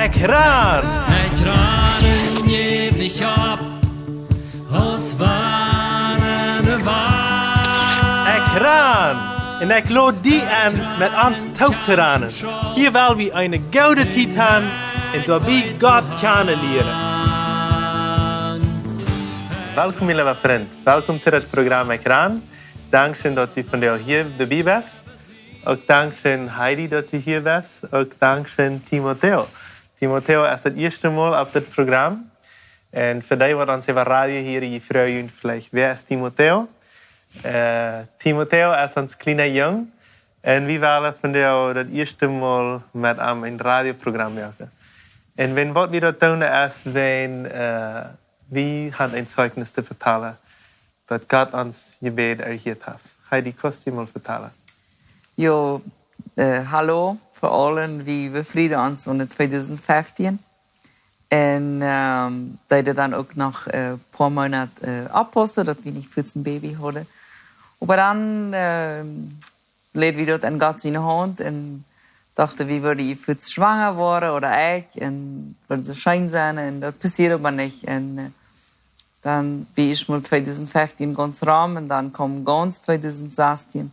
Ekjran! Ekjranen geef niet op, als wanneer waar. Ekjran! En ik lood die aan met ons taubteranen. Hier wil we een gouden tijd hebben en daarbij God kennenlernen. Welkom, lieve vriend. Welkom tot het programma Ekjran. Dankzij dat u vandaag hier erbij bent. Ook dankzij Heidi dat u hier bent. Ook dankzij Timoteo. Timoteo is het eerste maal op dit programma. En voor die wat onze radio hier, je vraagt vielleicht, wer is Timoteo? Timoteo is ons kleine jong. En we willen vandaag het eerste maal met hem een radioprogramma maken. En wat we dat doen is, we gaan een zeugnis te vertellen dat God ons gebed ergeerd heeft. Heidi, kost je mal vertellen? Jo, hallo voor allen wie bevrieden ons in 2015. En dat dan ook nog een paar maanden oppassen, dat we niet voor een baby hadden. Maar dan leed we dat in God zijn hand en dachten we würden je voor zwanger worden oder ik en würden ze schön zijn en dat passiert aber nicht. En dann bin ich mal 2015 ganz rum und dann kam ganz 2016.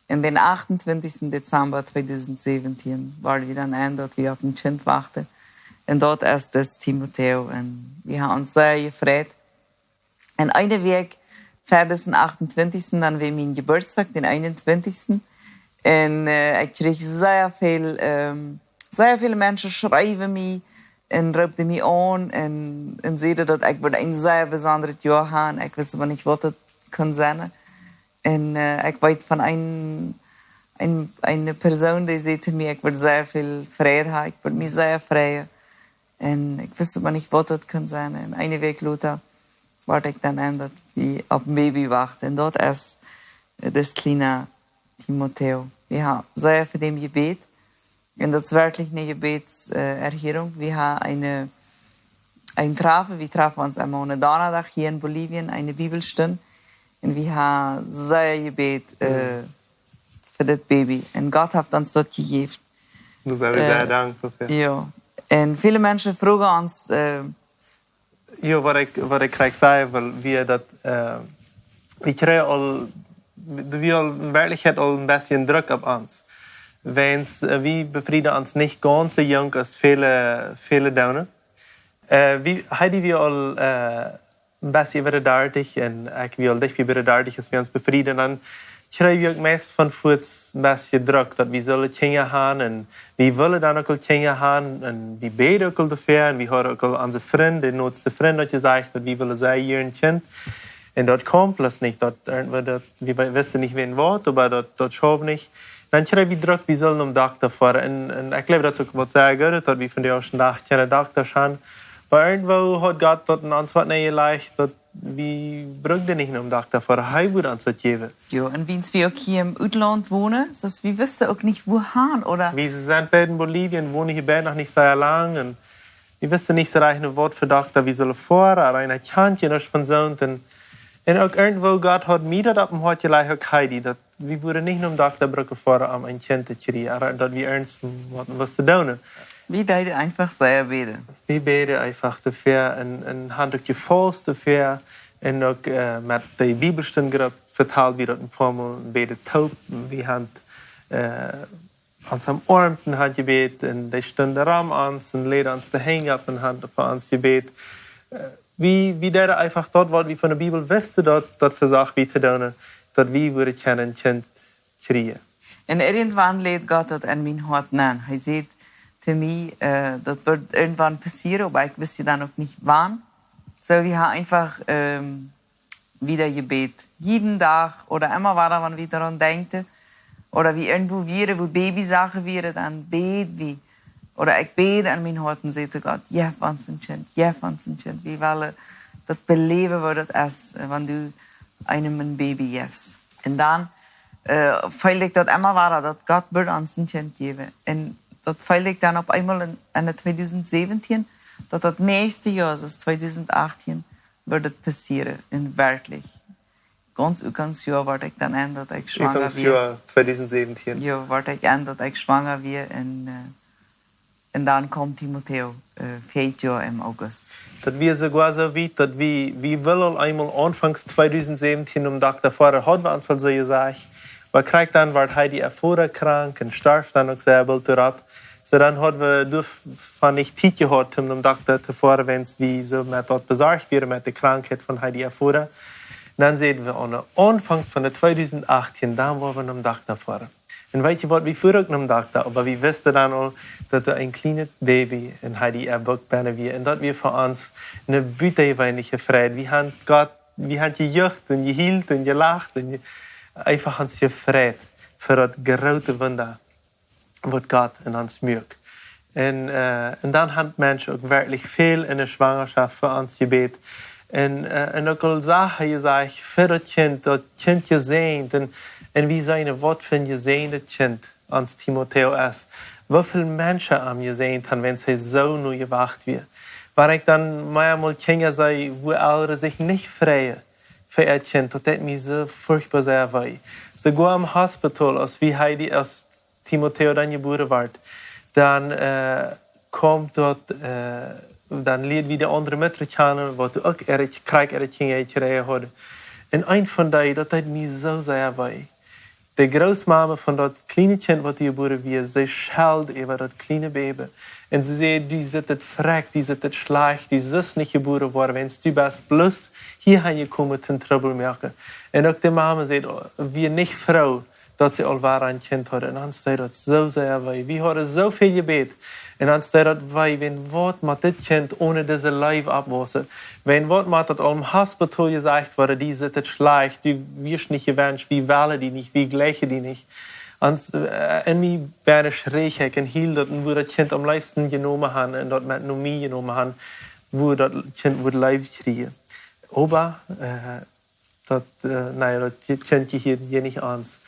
En den 28. Dezember 2017 waren we dan aan dat we op een kind wachten. En dat is dus Timoteo. En we hebben ons zeer gefreut. En eine week verder den 28. dan weer mijn Geburtstag, den 21. En ik kreeg zeer veel mensen schrijven mij en roepten mij aan en zeiden dat ik een zeer bijzonder jaar had. Ik wist maar niet wat het kon zijn. En ik weet van een persoon die zei te mij, ik word zeer veel vrijheid, ik word mij zeer vrij. En ik wist maar niet wat het kon zijn. En een week later word ik dan aan dat we op een baby wachten. En dat is das kleine Timoteo. We hebben zeer voor hem gebed. En dat is werkelijk een gebedserhörung. We hebben een Treffen. We treffen ons einmal eine Donnerstag hier in Bolivien, eine Bibelstunde. En we hebben zeer gebed voor dit baby. En God heeft ons dat gegeven. Daar zijn we zeer dankbaar voor. Ja. En viele mensen vragen ons... ja, wat ik graag zei, we dat... we krijgen al... We al in werkelijkheid al een beetje druk op ons. Want we bevrieden ons niet ganz so jong als viele doen. Heidi we al... een beetje über 30 en ik wil dicht bij 30 als we ons bevrieden. Dan krijgen we ook meest van voet een beetje druk dat we zullen kinderen gaan en we willen dan ook al kinderen gaan en we beden ook al ervoor en we horen ook al onze vriend, de noodste vriend dat je zegt dat we willen zij hier een kind. En dat komt plus niet, we wisten niet wie wat, maar dat schoof niet. Dan krijgen we druk, we zullen een dokter voor en ik geloof dat het ook wat zeer goed dat we van de eerste dag geen dokter gaan. Maar irgendwo hat Gott dort uns was neergelegd dat we brugden niet een dokter voor. Hij moet ons dat geven. Ja, en wie wir auch hier im Utland wohnen, dus wir wussten auch nicht, wohin, oder? Wir sind bei in Bolivien, wohnen hier bijna noch nicht sehr lang. Und wir wussten nicht so recht, was für Doktor wir sollen vor, aber ein Chantje noch von so. Und auch irgendwo Gott hat mir das auf dem Hart gelegt, auch Heidi, dass wir würden nicht einen Doktor brauchen vor, um ein Kind zu kriegen, aber dass wir ernst was zu tun. Wir deden einfach sehr beten. Wir beten einfach dafür und haben auch gefasst dafür und auch mit der Bibelstunde verteilt wir das ein paar Mal beten taub. Wir haben uns am Armten hat gebet und die Stunde ram uns und lehrten uns den Hang ab und haben für uns gebet. Wir deden einfach dort, was wir von der Bibel wussten, dort versucht wir zu tun, dass wir würden ein Kind kriegen. Und irgendwann lädt Gott das an mein Hart an. Er sagt zu mir, das wird irgendwann passieren, aber ich wusste dann auch nicht wann. So, wir haben einfach wieder gebet. Jeden Tag oder immer wieder, wenn wir daran denken. Oder wie irgendwo wäre, wo Babysachen wäre, dann beten wir. Oder ich bete an mein Hart und sage Gott, ja, uns ein Kind, ja, uns ein Kind. Wir wollen das beleven, was das ist, wenn du einem ein Baby gibst. Und dann fühle ich das immer wieder, dass Gott wird uns ein Kind geben. Und dat fühle ich dann auf einmal in 2017, dass das nächste Jahr, also 2018, wird das passieren, in wirklich. Ganz Jahr word ik dan aan dat ik zwanger weer. Jahr 2017. Ja, word ik aan dat ik zwanger weer. En En dan komt Timoteo, 4 jaar im August. Dat wir sogar so weit, dass wir wollen einmal anfangs 2017 um Tag davor, hat wir uns also gesagt, wir kriegen dann, war Heidi erfuhr krank und starb dann auch sehr bald ab. So dann hat wir von nicht Zeit gehabt, um Tag davor, wenn es wie so mit dort besorgt wird, mit der Krankheit von Heidi erfuhr. Dann sehen wir an Anfang von der 2018, dann waren wir am Tag davor. Und weet je wat, wie vroeg nam dag dat, aber wir wisten dann al dat er ein kleines Baby in Heidi erbukt binnen wir und dat wir für uns eine buitenweinige Freude. Wir haben gejucht und gehield und gelacht und einfach uns gefreut für das große Wunder, was Gott in uns mögt. Und dann haben Menschen auch wirklich viel in der Schwangerschaft für uns gebeten. Und auch al Sachen gesagt, für das Kind gesehen, und wie seine Wort für ein gesehenes Kind ans Timoteo ist. Wie viele Menschen haben gesehen, wenn sie so nur gewacht wird. Weil ich dann manchmal Kinder sei, wo andere sich nicht freuen für ihr Kind, das tut mir so furchtbar sehr weh. Sogar im Hospital, als wie Heidi, als Timoteo dann geboren wird, dann kommt dort, dann liegt wieder andere Mütter kennen, wo du auch ihre Kinder gekriegt hast. Und ein von denen, das tut mir so sehr weh. Die Großmama von dat kleine Kind, wat geboren wird, sie scheldt über das kleine Baby. Und sie sagt, die zit fragt, die zit schlecht, die ist nicht geboren worden, wenn du bist bloß hierhin gekommen, zum Trouble machen. Und auch die Mama sagt, wir nicht froh, dass sie allwaar ein Kind hat. Und dann steht das so sehr weh. Wir haben so viel gebeten. Und dann steht das weh, wenn wat mit das Kind ohne diese Leib abwassen. Wenn wat mit das am Hospital gesagt wurde, die sind schlecht, die wirst nicht gewünscht, wie wählen die nicht, wie gleichen die nicht. Und mir bin ich schräg und hielt das, wo das Kind am liebsten genommen haben und dort mit Nomie genommen haben, wo das Kind wird Leib kriegen. Aber das Kind hier nicht ans.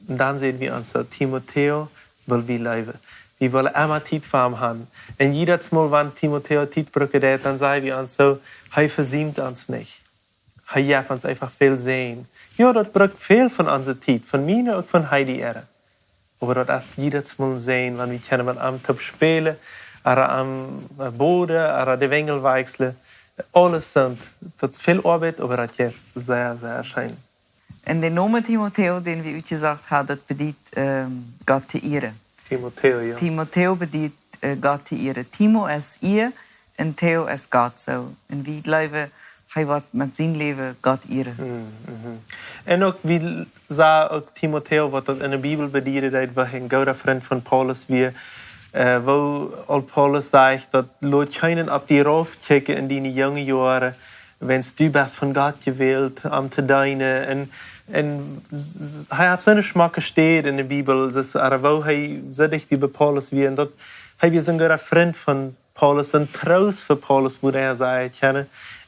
Und dann sehen wir uns, Timoteo will wie leben. Wir wollen immer Zeit für ihn haben. Und jedes Mal, wenn Timoteo Zeit braucht, dann sagen wir uns so, er versiemt uns nicht. Er darf uns einfach viel sehen. Ja, das braucht viel von unserer Zeit, von mir und von Heidi. Aber das ist jedes Mal sehen, wenn wir können mit einem Top spielen, oder am Boden, oder die Wengel wechseln. Alles sind. Das ist viel Arbeit, aber das ist sehr, sehr schön. En de Name Timoteo, den wir gesagt haben, das bedeutet Gott zu ehren. Timoteo, ja. Timoteo bedeutet Gott zu ehren. Timo ist ihr und Theo ist Gott. So. Und wie leben, hij wird mit seinem Leben Gott ehren. Und auch wie sagt auch Timoteo, was in der Bibel bedeutet, war ein guter Freund von Paulus, wo auch Paulus sagt, dass Leute können auf die Rauf checken in die jungen Jahren, wenn du bist von Gott gewählt, am zu dienen. Und er hat seine Schmacke steht in der Bibel, dass wo er sich wie bei Paulus wie, und dort er ist ein guter Freund von Paulus, ein Trost für Paulus, wo er sagt,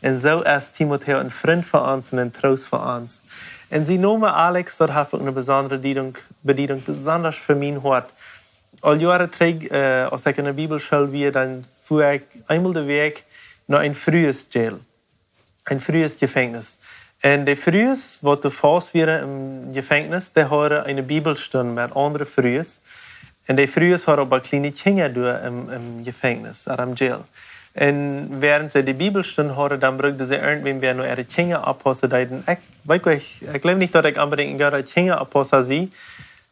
und so ist Timoteo ein Freund für uns und ein Trost für uns. Und sie Name Alex, dort hat eine besondere Bedienung, besonders für mein Hort. All Jahre trägt, als ich in der Bibelschule war, dann fuhr ich einmal den Weg nach ein frühes Jail, ein frühes Gefängnis. Und die Frühes, wo du fast wäre im Gefängnis, die haben eine Bibelstunde mit anderen Frühes. Und die Frühes haben aber kleine Kinder im Gefängnis, oder im Jail. Und während sie die Bibelstunde haben, dann brauchten sie irgendwann wieder noch ihre Kinder abpassen. Ich glaube nicht, dass ich unbedingt ihre Kinder abpassen sehe,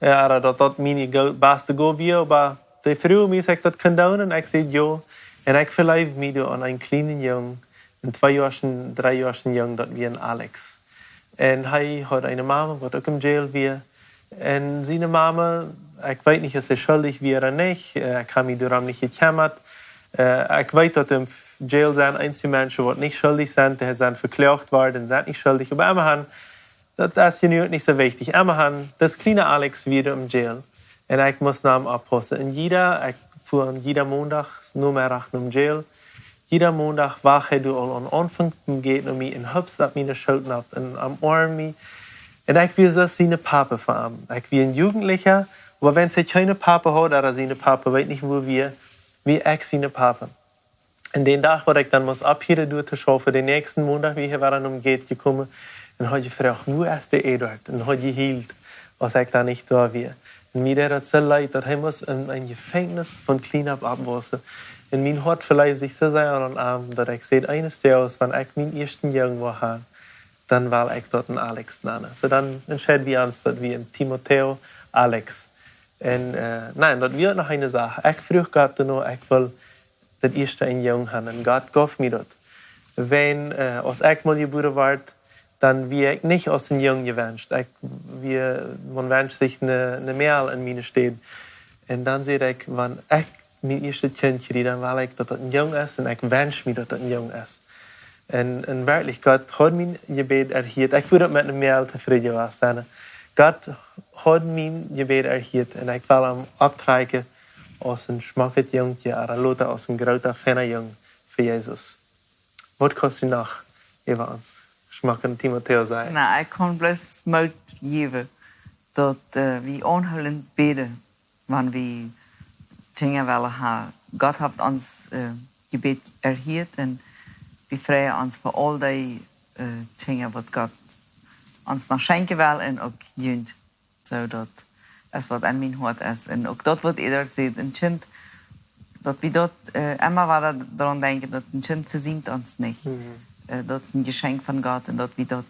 oder dass das meine beste Go wäre, aber die Frühe muss ich das können und ich sage ja. Und ich verleihe mich an einen kleinen Jungen, ein 2 Jahren, 3 Jahren jung, das wie ein Alex. Und er hat eine Mama, die auch im Jail war. Und seine Mama, ich weiß nicht, ob sie schuldig war oder nicht. Ich habe mich daran nicht gekümmert. Ich weiß, dass im Jail sind einzelne Menschen, die nicht schuldig sind, die sind verklagt worden und sind nicht schuldig. Aber immerhin, das ist nicht so wichtig. Immerhin, das kleine Alex wieder im Jail. Und ich muss nach ihm abpassen. Und ich fuhr jeden Montag nur mehr nach dem Jail. Jeder Montag wache du an Anfang geht und mich in Hübst ab meine Schultern ab und am Arm mich. Und ich will so seine Papa für ihn. Ich will ein Jugendlicher, aber wenn sie keine Papa hat oder seine Papa weiß nicht, wo wir, wie ich seine Papa. Und den Tag, wo ich dann muss abhören durchschauen, den nächsten Montag, wie ich war Geht gekommen, und habe ich gefragt, wo ist der Eduard? Und habe gehielt, was ich da nicht da war. En mir deed dat zo leid dat hij moest in een gevangenis van clean-up abwassen. En mijn hart verlijft zich zo sehr aan den Arm, dat ik zei, eines Tages, wanneer ik mijn eerste jong wil gaan, dan wil ik dat een Alex nennen. So dan entscheiden wir uns, dat wir een Timoteo Alex. En nein, dat wird noch eine Sache. Ich vroeg Gott danach, ich will das erste ein Jung haben. Und Gott gaf mir das. Wenn als ich mal geboren werde, dann wie ich nicht als ein Jung gewünscht. Man wünscht sich eine Mädel in meiner Stadt. Und dann sehe ich, wenn ich mein erstes Kind kriege, dann will ich, dass das ein Jung ist. Und ich wünsche mir, dass das ein Jung ist. Und wirklich, Gott hat mein Gebet erhört. Ich würde mit einem Mädel zufrieden sein. Gott hat mein Gebet erhört. Und ich will ihm abtragen als een schmackend jongetje, maar later als een grote, fijne jong voor Jezus. Wat kost u nog even ons schmackend Timoteo zijn? Nou, ik kan bloos moed geven dat we aanhoudend bidden, wanneer we dingen willen hebben. God heeft ons gebed erhört en we vragen ons voor al die dingen wat God ons nog schenken wil en ook junt, zodat es wat in mijn hart is. En ook dat wat Eduard zegt, een kind, dat we dat immer weer daran denken, dat een kind verdient ons niet. Dat is een geschenk van God en dat we dat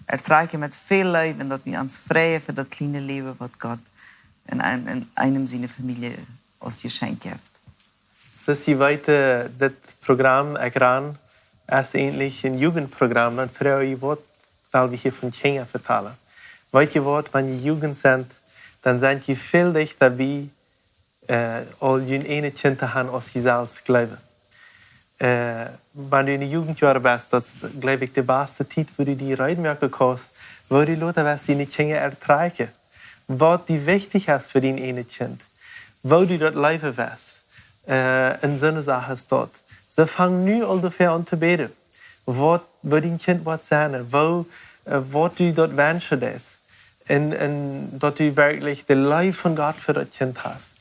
ertragen met veel liefde en dat we ons vrijen voor dat kleine leven wat God in einem seiner Familie als geschenk heeft. Dus je weet, dit programma, ekjran, is eigenlijk een jugendprogramm. Dan vraag je wat, wil we hier van kinderen vertellen. Weet je wat, wanneer je jugend bent, dann seid ihr viel dichter wie all jün eine Kind haben als jezelf glauben. Wenn du in den Jugendjahren bist, das glaube ich die beste Zeit, wo du die Reitmerke kannst, wo du Leute wirst, die nicht Kinder ertragen. Was die wichtig ist für dein eine Kind. Wo du dort leben wirst. In so einer Sache ist dort. So fang nu ungefähr an zu beten. Wo dein Kind wird sein, wo du dort wünschst das. En dat u werkelijk de lief van God voor dat kind hast.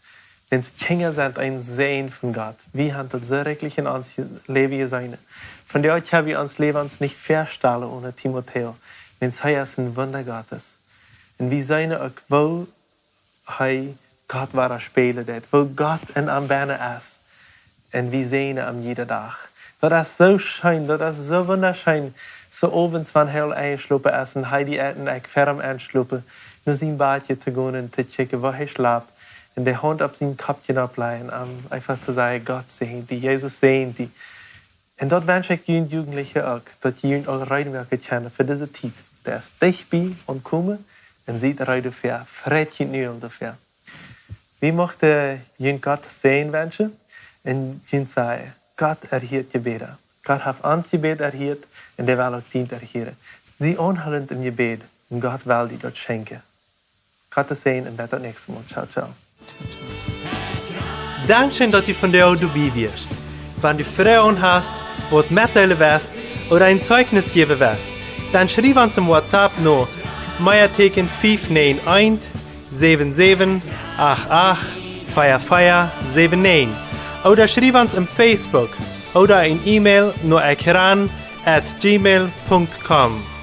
Wenn Kinder sind ein Segen von Gott. Wie haben das so wirklich in ons Leben gesehen? Von der haben wir uns Leben uns nicht verstellen ohne Timoteo. Wenn es ist ein Wunder Gottes. Und wir sehen auch, wo Gott war spielen hat, wo Gott in am Berne ist. Und wir sehen ihn jeden Tag. Das ist so schön, das ist so wunderschön. So abends, wenn heel einschlafen ist und Heidi ich ferm einschlafen, nur sein Badje zu gehen und zu checken, wo schlaft. Und die Hand auf sein Kopfchen ableihen, einfach zu sagen, Gott segnet die, Jesus segnet die. Und dort wünsche ich den Jugendlichen auch, dass die auch Reitwerke kennen für diese Zeit. Der ist dicht bei und kommen und sieht Reite für, freut ihn nur dafür. Wie möchte jün Gott sehen wünschen? Und jün sagen, Gott erhört Gebete. Gott hat uns Gebet erhört und der will auch dient erhören. Sie anhaltend im Gebet und Gott will die dort schenken. Gott sehen und bis zum nächsten Mal. Ciao, ciao. Dankeschön, dass du von der dabei wirst. Wenn du Fragen hast, was mitteilen willst oder ein Zeugnis geben willst, dann schreib uns im WhatsApp noch Meierteken 591 77 88 4479 oder schreib uns im Facebook oder ein E-Mail nur ekjran@gmail.com.